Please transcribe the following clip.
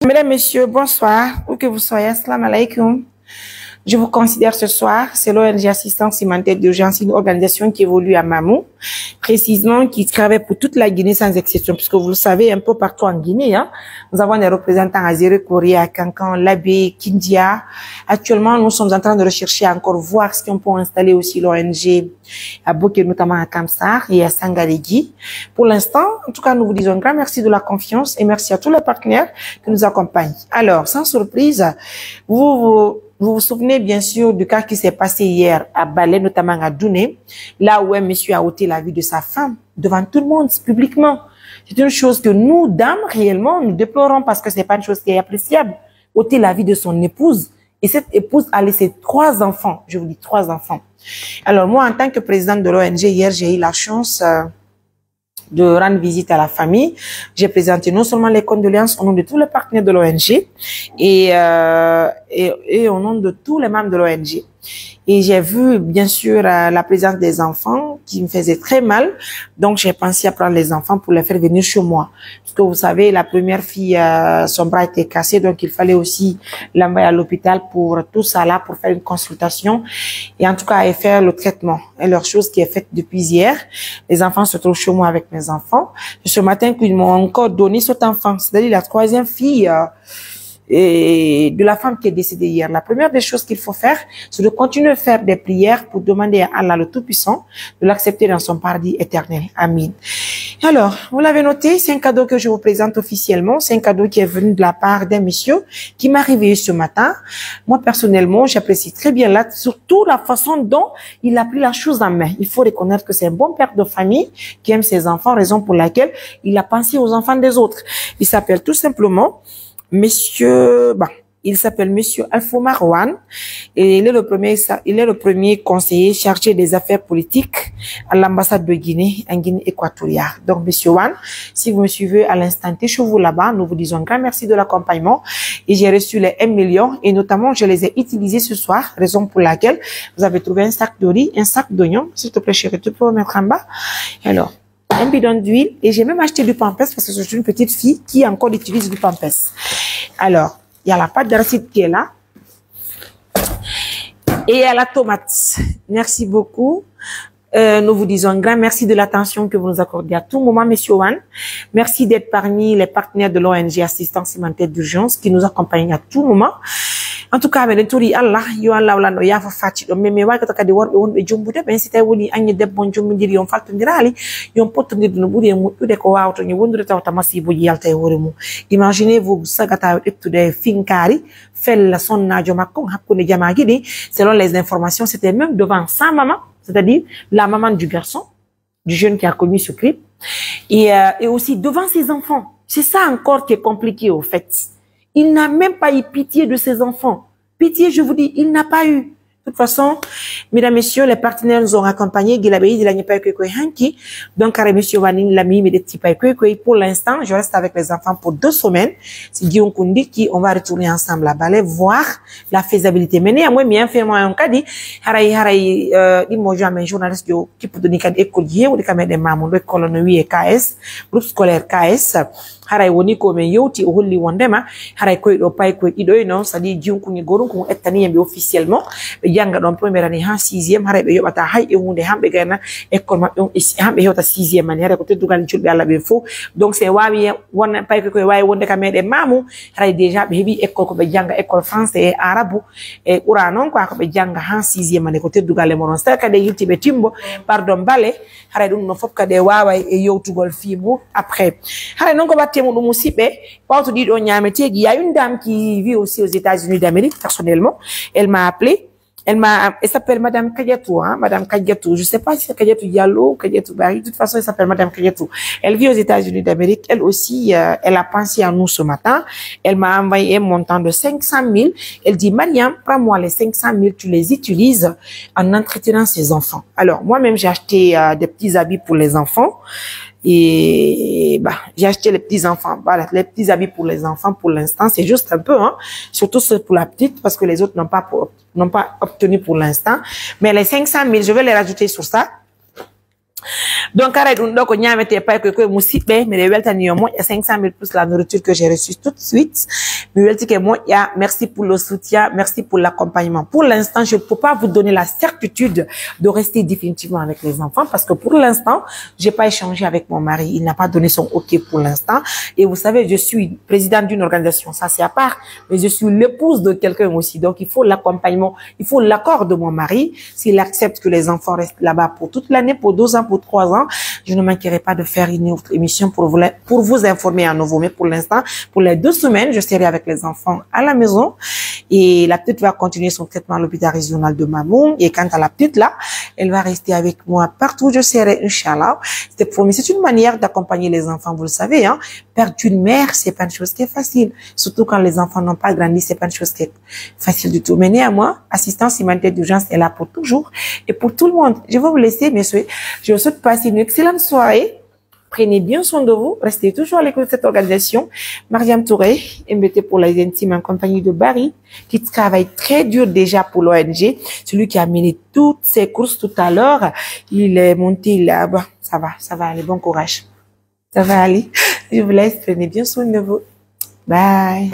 Mesdames, Messieurs, bonsoir. Où que vous soyez, assalamu alaikum. Je vous considère ce soir, c'est l'ONG Assistance Humanitaire d'Urgence, une organisation qui évolue à Mamou, précisément qui travaille pour toute la Guinée sans exception, puisque vous le savez, un peu partout en Guinée, nous avons des représentants à Zéré, Corée, à Kankan, Labé, Kindia. Actuellement, nous sommes en train de rechercher encore voir ce qu'on peut installer aussi l'ONG à Boké, notamment à Kamsar et à Sangalégui. Pour l'instant, en tout cas, nous vous disons un grand merci de la confiance et merci à tous les partenaires qui nous accompagnent. Alors, sans surprise, vous vous souvenez bien sûr du cas qui s'est passé hier à Balé, notamment à Douné, là où un monsieur a ôté la vie de sa femme devant tout le monde, publiquement. C'est une chose que nous, dames, réellement, nous déplorons parce que c'est pas une chose qui est appréciable. Ôter la vie de son épouse. Et cette épouse a laissé 3 enfants. Je vous dis 3 enfants. Alors moi, en tant que présidente de l'ONG, hier, j'ai eu la chance de rendre visite à la famille. J'ai présenté non seulement les condoléances au nom de tous les partenaires de l'ONG et au nom de tous les membres de l'ONG. Et j'ai vu, bien sûr, la présence des enfants qui me faisait très mal. Donc, j'ai pensé à prendre les enfants pour les faire venir chez moi. Parce que vous savez, la première fille, son bras était cassé. Donc, il fallait aussi l'envoyer à l'hôpital pour tout ça là, pour faire une consultation. Et en tout cas, et faire le traitement. Et leur chose qui est faite depuis hier. Les enfants se trouvent chez moi avec mes enfants. Et ce matin, ils m'ont encore donné cet enfant. C'est-à-dire la 3e fille, et de la femme qui est décédée hier. La première des choses qu'il faut faire, c'est de continuer à faire des prières pour demander à Allah le Tout-Puissant de l'accepter dans son paradis éternel. Amin. Alors, vous l'avez noté, c'est un cadeau que je vous présente officiellement. C'est un cadeau qui est venu de la part d'un monsieur qui m'a réveillé ce matin. Moi, personnellement, j'apprécie très bien là, surtout la façon dont il a pris la chose en main. Il faut reconnaître que c'est un bon père de famille qui aime ses enfants, raison pour laquelle il a pensé aux enfants des autres. Il s'appelle tout simplement il s'appelle Monsieur Alpha Marwan et il est le premier conseiller chargé des affaires politiques à l'ambassade de Guinée, en Guinée équatoriale. Donc, Monsieur Wan, si vous me suivez à l'instant T chez vous là-bas, nous vous disons un grand merci de l'accompagnement et j'ai reçu les 1 million et notamment je les ai utilisés ce soir, raison pour laquelle vous avez trouvé un sac de riz, un sac d'oignons. S'il te plaît, chérie, tu peux mettre en bas. Alors, un bidon d'huile et j'ai même acheté du pampers parce que c'est une petite fille qui encore utilise du pampers. Alors, il y a la pâte d'arachide qui est là et il y a la tomate. Merci beaucoup. Nous vous disons un grand merci de l'attention que vous nous accordez à tout moment, Monsieur Wan. Merci d'être parmi les partenaires de l'ONG Assistance Humanitaire d'Urgence qui nous accompagnent à tout moment. En tout cas, mais turi Allah, yo Allah wala no yafa fati do meme wa kata kadi worbe wonbe jombude ben sita woni anye debbo jommidiri yon faltondirali yon pottondirde no buri muddude ko wawto ni wondure tawta masibo yalta e hore mum. Imaginez vous sagata ettude finkari fella sonnajo makko hakkunde jamaagi di selon les informations c'était même devant sa maman, c'est-à-dire la maman du garçon, du jeune qui a commis ce crime et aussi devant ses enfants. C'est ça encore qui est compliqué au fait. Il n'a même pas eu pitié de ses enfants. Pitié, je vous dis, il n'a pas eu. De toute façon, mesdames, messieurs, les partenaires nous ont accompagnés. Donc, monsieur Wanin, l'ami, pour l'instant, je reste avec les enfants pour 2 semaines. C'est Guillaume Kundi qui, on va retourner ensemble à Balai, voir la faisabilité. Mais néanmoins, bien fait, moi, on dit, il m'a joué à un journaliste qui peut donner qu'à écolier ou des caméras de maman, de colonie et KS, groupe scolaire KS. Haray woni ko men yewti o holli wondema haray koy do pay koy ido non sadi jinkuni gorum ko ettani yembe officiellement be janga don première année ha 6e haray be yobata hay e hunde hambe gana école mabbe hambe hewta 6e man haray ko teddugal julbe Allah be fo donc c'est wawi won pay koy wawi wonde ka mede mamu haray déjà be hebi école ko be janga école français et arabe e qur'an non ko be janga ha 6e man ko teddugal e moron sta kade yilti be timbo pardon balé haray dum no fop kade wawa e yewtugol fimu après haray non ko il y a une dame qui vit aussi aux États-Unis d'Amérique, personnellement. Elle m'a appelé. Elle s'appelle Madame Kadiatou, hein, Madame Kadiatou. Je sais pas si c'est Kadiatou Diallo, Kadiatou Barry. De toute façon, elle s'appelle Madame Kadiatou. Elle vit aux États-Unis d'Amérique. Elle aussi, elle a pensé à nous ce matin. Elle m'a envoyé un montant de 500 000. Elle dit, Mariam, prends-moi les 500 000, tu les utilises en entretenant ses enfants. Alors, moi-même, j'ai acheté des petits habits pour les enfants. Et j'ai acheté les petits enfants, voilà, les petits habits pour les enfants pour l'instant, c'est juste un peu, hein, surtout ceux pour la petite parce que les autres n'ont pas obtenu pour l'instant. Mais les 500 000, je vais les rajouter sur ça. Donc, donc, on y a mis pas que moussi, mais les weltani il y a 500 000 plus la nourriture que j'ai reçue tout de suite. Mais welti que moi, il y a, merci pour le soutien, merci pour l'accompagnement. Pour l'instant, je ne peux pas vous donner la certitude de rester définitivement avec les enfants parce que pour l'instant, j'ai pas échangé avec mon mari. Il n'a pas donné son OK pour l'instant. Et vous savez, je suis présidente d'une organisation, ça c'est à part, mais je suis l'épouse de quelqu'un aussi. Donc, il faut l'accompagnement, il faut l'accord de mon mari. S'il accepte que les enfants restent là-bas pour toute l'année, pour 2 ans, pour 3 ans, je ne manquerai pas de faire une autre émission pour vous informer à nouveau. Mais pour l'instant, pour les 2 semaines, je serai avec les enfants à la maison et la petite va continuer son traitement à l'hôpital régional de Mamou. Et quant à la petite là, elle va rester avec moi partout où je serai, Inch'Allah. C'est promis. C'est une manière d'accompagner les enfants, vous le savez, hein. Perdre une mère, c'est pas une chose qui est facile. Surtout quand les enfants n'ont pas grandi, c'est pas une chose qui est facile du tout. Mais néanmoins, assistance humanitaire d'urgence est là pour toujours et pour tout le monde. Je vais vous laisser, messieurs. Je vous souhaite passer une excellente soirée. Prenez bien soin de vous. Restez toujours à l'écoute de cette organisation. Mariam Touré, MBT pour les intimes en compagnie de Barry, qui travaille très dur déjà pour l'ONG. Celui qui a mené toutes ses courses tout à l'heure. Il est monté là-bas. Ça va aller. Bon courage. Ça va aller. Je vous laisse. Prenez bien soin de vous. Bye.